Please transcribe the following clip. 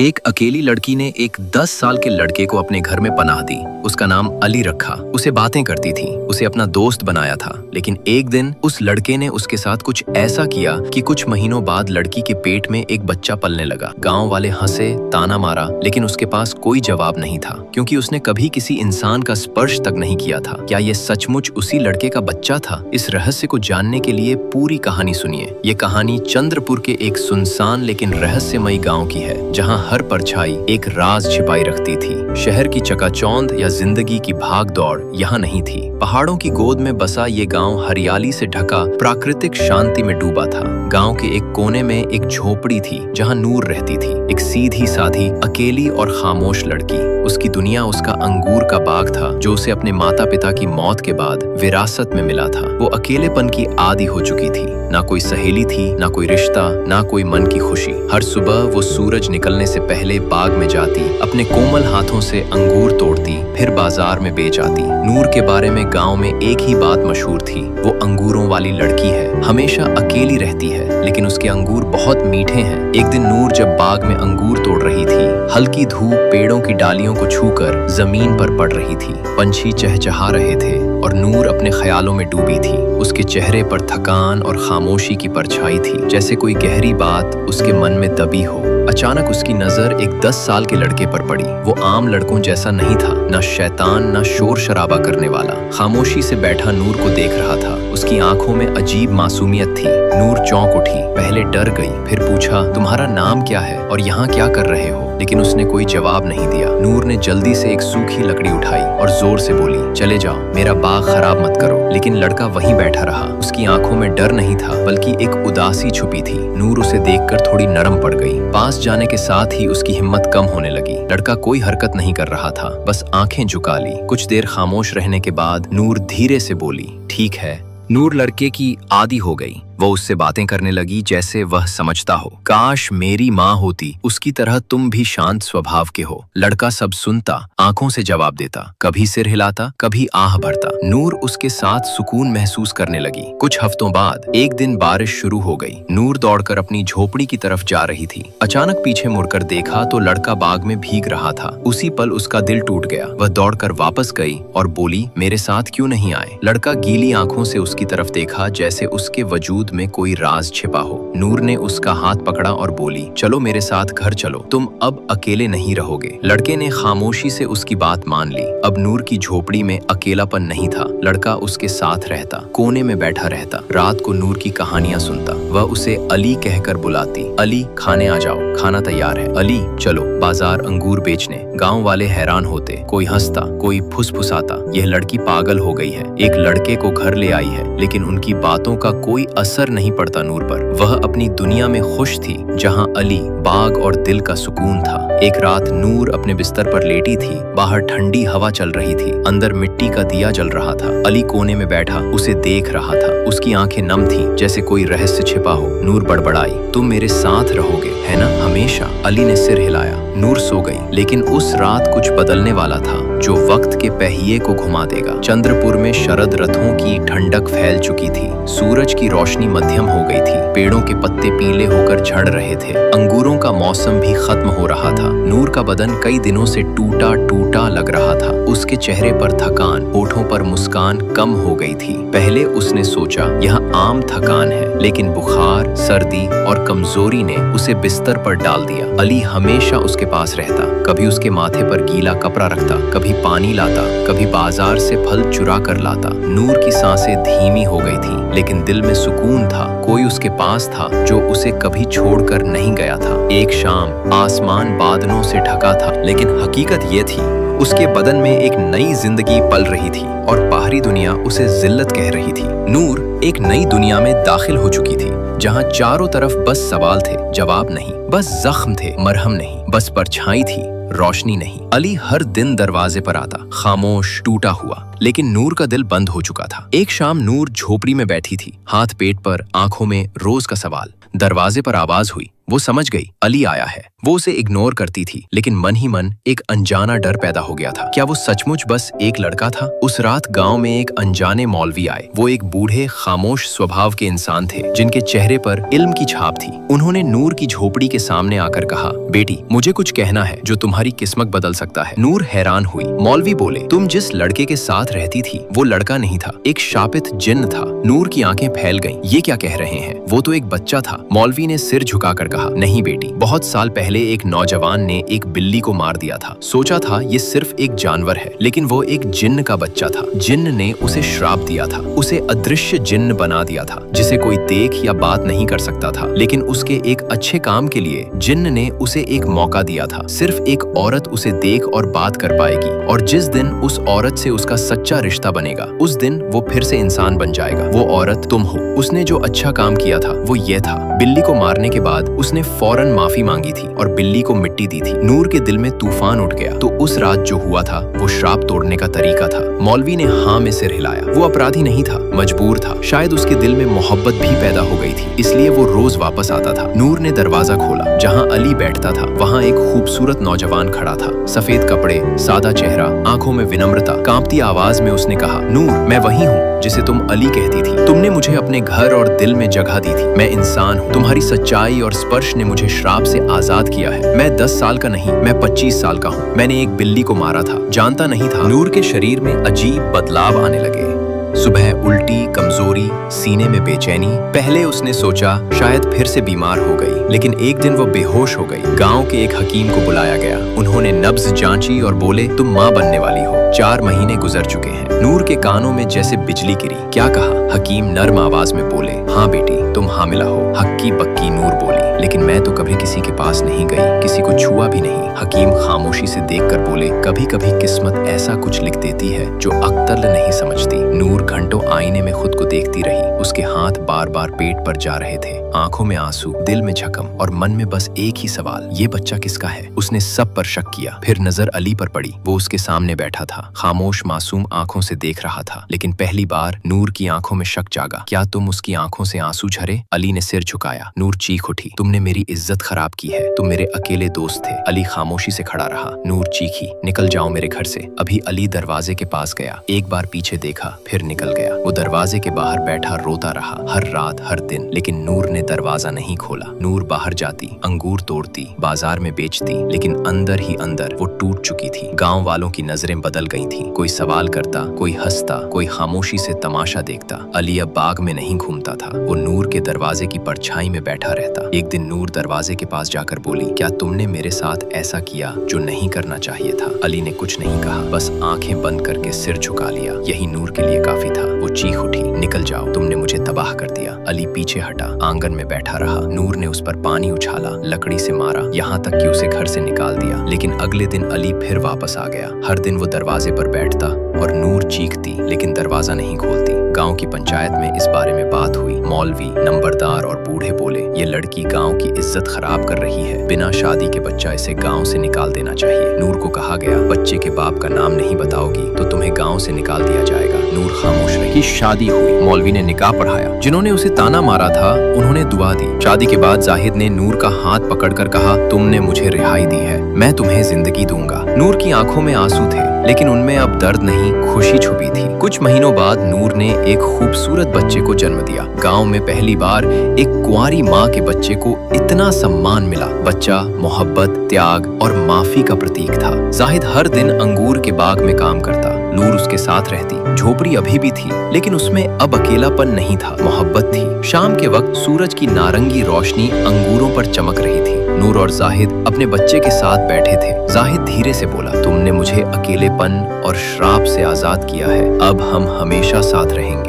एक अकेली लड़की ने एक 10 साल के लड़के को अपने घर में पनाह दी। उसका नाम अली रखा। उसे बातें करती थी, उसे अपना दोस्त बनाया था। लेकिन एक दिन उस लड़के ने उसके साथ कुछ ऐसा किया कि कुछ महीनों बाद लड़की के पेट में एक बच्चा पलने लगा। गांव वाले हंसे, ताना मारा, लेकिन उसके पास कोई जवाब नहीं था, क्योंकि उसने कभी किसी इंसान का स्पर्श तक नहीं किया था। क्या ये सचमुच उसी लड़के का बच्चा था? इस रहस्य को जानने के लिए पूरी कहानी सुनिए। ये कहानी चंद्रपुर के एक सुनसान लेकिन रहस्यमयी गाँव की है, जहाँ हर परछाई एक राज छिपाई रखती थी। शहर की चकाचौंध या जिंदगी की भाग दौड़ यहाँ नहीं थी। पहाड़ों की गोद में बसा ये गांव हरियाली से ढका प्राकृतिक शांति में डूबा था। गांव के एक कोने में एक झोपड़ी थी जहाँ नूर रहती थी, एक सीधी साधी अकेली और खामोश लड़की। उसकी दुनिया उसका अंगूर का बाग था, जो उसे अपने माता पिता की मौत के बाद विरासत में मिला था। वो अकेलेपन की आदी हो चुकी थी। ना कोई सहेली थी, ना कोई रिश्ता, ना कोई मन की खुशी। हर सुबह वो सूरज निकलने से पहले बाग में जाती, अपने कोमल हाथों से अंगूर तोड़ती, फिर बाजार में बेच आती। नूर के बारे में गांव में एक ही बात मशहूर थी, वो अंगूरों वाली लड़की है। हमेशा अकेली रहती है, लेकिन उसके अंगूर बहुत मीठे हैं। एक दिन नूर जब बाग में अंगूर तोड़ रही थी, हल्की धूप पेड़ों की डालियों को छूकर जमीन पर पड़ रही थी। पंछी चहचहा रहे थे और नूर अपने ख्यालों में डूबी थी। उसके चेहरे पर थकान और खामोशी की परछाई थी, जैसे कोई गहरी बात उसके मन में दबी हो। अचानक उसकी नजर एक 10 साल के लड़के पर पड़ी। वो आम लड़कों जैसा नहीं था, ना शैतान, ना शोर शराबा करने वाला। खामोशी से बैठा नूर को देख रहा था। उसकी आंखों में अजीब मासूमियत थी। नूर चौंक उठी, पहले डर गई, फिर पूछा, तुम्हारा नाम क्या है और यहाँ क्या कर रहे हो? लेकिन उसने कोई जवाब नहीं दिया। नूर ने जल्दी से एक सूखी लकड़ी उठाई और जोर से बोली, चले जाओ, मेरा बाग खराब मत करो। लेकिन लड़का वहीं बैठा रहा। उसकी आंखों में डर नहीं था, बल्कि एक उदासी छुपी थी। नूर उसे देखकर थोड़ी नरम पड़ गई। पास जाने के साथ ही उसकी हिम्मत कम होने लगी। लड़का कोई हरकत नहीं कर रहा था, बस आंखें झुका ली। कुछ देर खामोश रहने के बाद नूर धीरे से बोली, ठीक है। नूर लड़के की आदी हो गई। वो उससे बातें करने लगी जैसे वह समझता हो। काश मेरी माँ होती, उसकी तरह तुम भी शांत स्वभाव के हो। लड़का सब सुनता, आंखों से जवाब देता, कभी सिर हिलाता, कभी आह भरता। नूर उसके साथ सुकून महसूस करने लगी। कुछ हफ्तों बाद एक दिन बारिश शुरू हो गई। नूर दौड़कर अपनी झोपड़ी की तरफ जा रही थी। अचानक पीछे मुड़कर देखा तो लड़का बाग में भीग रहा था। उसी पल उसका दिल टूट गया। वह दौड़कर वापस गई और बोली, मेरे साथ क्यों नहीं आए? लड़का गीली आंखों से उसकी तरफ देखा, जैसे उसके वजूद में कोई राज छिपा हो। नूर ने उसका हाथ पकड़ा और बोली, चलो मेरे साथ घर चलो, तुम अब अकेले नहीं रहोगे। लड़के ने खामोशी से उसकी बात मान ली। अब नूर की झोपड़ी में अकेलापन नहीं था। लड़का उसके साथ रहता, कोने में बैठा रहता, रात को नूर की कहानियां सुनता। वह उसे अली कहकर बुलाती, अली खाने आ जाओ, खाना तैयार है। अली चलो बाजार अंगूर बेचने। गांव वाले हैरान होते, कोई हंसता, कोई फुसफुसाता, यह लड़की पागल हो गई है, एक लड़के को घर ले आई है। लेकिन उनकी बातों का कोई असर नहीं पड़ता नूर पर। वह अपनी दुनिया में खुश थी, जहां अली, बाग और दिल का सुकून था। एक रात नूर अपने बिस्तर पर लेटी थी। बाहर ठंडी हवा चल रही थी, अंदर मिट्टी का दिया जल रहा था। अली कोने में बैठा उसे देख रहा था। उसकी आंखें नम थीं, जैसे कोई रहस्य छिपा हो। नूर बड़बड़ाई, तुम मेरे साथ रहोगे, है ना, हमेशा? अली ने सिर हिलाया। नूर सो गई। लेकिन उस रात कुछ बदलने वाला था, जो वक्त के पहिए को घुमा देगा। चंद्रपुर में शरद रथों की ठंडक फैल चुकी थी। सूरज की रोशनी मध्यम हो गई थी। पेड़ों के पत्ते पीले होकर झड़ रहे थे। अंगूरों का मौसम भी खत्म हो रहा था। नूर का बदन कई दिनों से टूटा टूटा लग रहा था। उसके चेहरे पर थकान, होठों पर मुस्कान कम हो गई थी। पहले उसने सोचा यह आम थकान है, लेकिन बुखार, सर्दी और कमजोरी ने उसे बिस्तर पर डाल दिया। अली हमेशा उसके पास रहता, कभी उसके माथे पर गीला कपड़ा रखता, कभी पानी लाता, कभी बाजार से फल चुरा कर लाता। नूर की सांसें धीमी हो गई थी, लेकिन दिल में सुकून था। कोई उसके पास था जो उसे कभी छोड़कर नहीं गया था। एक शाम आसमान बादलों से ढका था, लेकिन हकीकत ये थी, उसके बदन में एक नई जिंदगी पल रही थी और बाहरी दुनिया उसे जिल्लत कह रही थी। नूर एक नई दुनिया में दाखिल हो चुकी थी, जहां चारों तरफ बस सवाल थे, जवाब नहीं, बस जख्म थे, मरहम नहीं, बस परछाई थी, रोशनी नहीं। अली हर दिन दरवाजे पर आता, खामोश, टूटा हुआ, लेकिन नूर का दिल बंद हो चुका था। एक शाम नूर झोपड़ी में बैठी थी, हाथ पेट पर, आंखों में रोज का सवाल। दरवाजे पर आवाज हुई, वो समझ गई अली आया है। वो उसे इग्नोर करती थी, लेकिन मन ही मन एक अनजाना डर पैदा हो गया था। क्या वो सचमुच बस एक लड़का था? उस रात गांव में एक अनजाने मौलवी आए। वो एक बूढ़े खामोश स्वभाव के इंसान थे, जिनके चेहरे पर इल्म की छाप थी। उन्होंने नूर की झोपड़ी के सामने आकर कहा, बेटी, मुझे कुछ कहना है जो तुम्हारी किस्मत बदल सकता है। नूर हैरान हुई। मौलवी बोले, तुम जिस लड़के के साथ रहती थी वो लड़का नहीं था, एक शापित जिन्न था। नूर की आंखें फैल गईं। ये क्या कह रहे हैं? वो तो एक बच्चा था। मौलवी ने सिर झुकाकर कहा, नहीं बेटी, बहुत साल पहले एक नौजवान ने एक बिल्ली को मार दिया था। सोचा था ये सिर्फ एक जानवर है, लेकिन वो एक जिन्न का बच्चा था। जिन्न ने उसे श्राप दिया था, उसे अदृश्य जिन्न बना दिया था, जिसे कोई देख या बात नहीं कर सकता था। लेकिन उसके एक अच्छे काम के लिए जिन्न ने उसे एक मौका दिया था। सिर्फ एक औरत उसे देख और बात कर पाएगी, और जिस दिन उस औरत से उसका सच्चा रिश्ता बनेगा, उस दिन वो फिर से इंसान बन जाएगा। वो औरत तुम हो। उसने जो अच्छा काम किया था वो ये था, बिल्ली को मारने के बाद उसने फौरन माफी मांगी थी और बिल्ली को मिट्टी दी थी। नूर के दिल में तूफान उठ गया। तो उस रात जो हुआ था वो श्राप तोड़ने का तरीका था। मौलवी ने हाँ में सिर हिलाया। वो अपराधी नहीं था, मजबूर था। शायद उसके दिल में मोहब्बत भी पैदा हो गई थी, इसलिए वो रोज वापस आता था। नूर ने दरवाजा खोला। जहाँ अली बैठता था वहाँ एक खूबसूरत नौजवान खड़ा था। सफेद कपड़े, सादा चेहरा, आंखों में विनम्रता। कांपती आवाज में उसने कहा, नूर, मैं वही हूँ जिसे तुम अली कहती थी। तुमने मुझे अपने घर और दिल में जगह दी थी। मैं इंसान हूँ। तुम्हारी सच्चाई और स्पर्श ने मुझे श्राप से आजाद किया है। मैं 10 साल का नहीं, मैं 25 साल का हूँ। मैंने एक बिल्ली को मारा था, जानता नहीं था। नूर के शरीर में अजीब बदलाव आने लगे। सुबह उल्टी, कमजोरी, सीने में बेचैनी। पहले उसने सोचा शायद फिर से बीमार हो गई, लेकिन एक दिन वो बेहोश हो गई। गांव के एक हकीम को बुलाया गया। उन्होंने नब्ज जांची और बोले, तुम माँ बनने वाली हो। 4 महीने गुजर चुके हैं। नूर के कानों में जैसे बिजली गिरी। क्या कहा? हकीम नर्म आवाज में बोले, हाँ बेटी, तुम हामिला हो। हक्की बक्की नूर बोली, लेकिन मैं तो कभी किसी के पास नहीं गई, किसी को छुआ भी नहीं। हकीम खामोशी से देखकर बोले, कभी कभी किस्मत ऐसा कुछ लिख देती है जो अक्ल नहीं समझती। नूर घंटों आईने में खुद को देखती रही। उसके हाथ बार बार पेट पर जा रहे थे, आंखों में आंसू, दिल में झकम, और मन में बस एक ही सवाल, ये बच्चा किसका है? उसने सब पर शक किया। फिर नजर अली पर पड़ी। वो उसके सामने बैठा था, खामोश मासूम आंखों से देख रहा था। लेकिन पहली बार नूर की आंखों में शक जागा। क्या तुम उसकी आंखों से आंसू झरे? अली ने सिर झुकाया। नूर चीख उठी, तुमने मेरी इज्जत खराब की है। तुम मेरे अकेले दोस्त थे। अली खामोशी से खड़ा रहा। नूर चीखी, निकल जाओ मेरे घर से। अभी अली दरवाजे के पास गया। एक बार पीछे देखा, फिर निकल गया। वो दरवाजे के बाहर बैठा रोता रहा, हर रात हर दिन। लेकिन नूर ने दरवाजा नहीं खोला। नूर बाहर जाती, अंगूर तोड़ती, बाजार में बेचती, लेकिन अंदर ही अंदर वो टूट चुकी थी। गांव वालों की नजरें बदल गई थीं। कोई सवाल करता, कोई हंसता, कोई खामोशी से तमाशा देखता। अली अब बाग में नहीं घूमता था, वो नूर के दरवाजे की परछाई में बैठा रहता। एक दिन नूर दरवाजे के पास जाकर बोली, क्या तुमने मेरे साथ ऐसा किया जो नहीं करना चाहिए था? अली ने कुछ नहीं कहा, बस आंखें बंद करके सिर झुका लिया। यही नूर के लिए काफी था। वो चीख उठी, निकल जाओ, तुमने मुझे तबाह कर दिया। अली पीछे हटा, आंगन में बैठा रहा। नूर ने उस पर पानी उछाला, लकड़ी से मारा, यहाँ तक कि उसे घर से निकाल दिया। लेकिन अगले दिन अली फिर वापस आ गया। हर दिन वो दरवाजे पर बैठता और नूर चीखती, लेकिन दरवाजा नहीं खोलती। गांव की पंचायत में इस बारे में बात हुई। मौलवी, नंबरदार और बूढ़े बोले, ये लड़की गांव की इज्जत खराब कर रही है। बिना शादी के बच्चा इसे गांव से निकाल देना चाहिए। नूर को कहा गया, बच्चे के बाप का नाम नहीं बताओगी तो तुम्हें गांव से निकाल दिया जाएगा। नूर खामोश रही। शादी हुई। मौलवी ने निकाह पढ़ाया। जिन्होंने उसे ताना मारा था उन्होंने दुआ दी। शादी के बाद जाहिद ने नूर का हाथ पकड़कर कहा, तुमने मुझे रिहाई दी है, मैं तुम्हें जिंदगी दूंगा। नूर की आंखों में आंसू थे, लेकिन उनमें अब दर्द नहीं, खुशी छुपी थी। कुछ महीनों बाद नूर ने एक खूबसूरत बच्चे को जन्म दिया। गांव में पहली बार एक कुंवारी माँ के बच्चे को इतना सम्मान मिला। बच्चा मोहब्बत, त्याग और माफी का प्रतीक था। जाहिद हर दिन अंगूर के बाग में काम करता। नूर उसके साथ रहती। झोपड़ी अभी भी थी, लेकिन उसमें अब अकेलापन नहीं था, मोहब्बत थी। शाम के वक्त सूरज की नारंगी रोशनी अंगूरों पर चमक रही थी। नूर और जाहिद अपने बच्चे के साथ बैठे थे। जाहिद धीरे से बोला, तुमने मुझे अकेलेपन और श्राप से आजाद किया है। अब हम हमेशा साथ रहेंगे।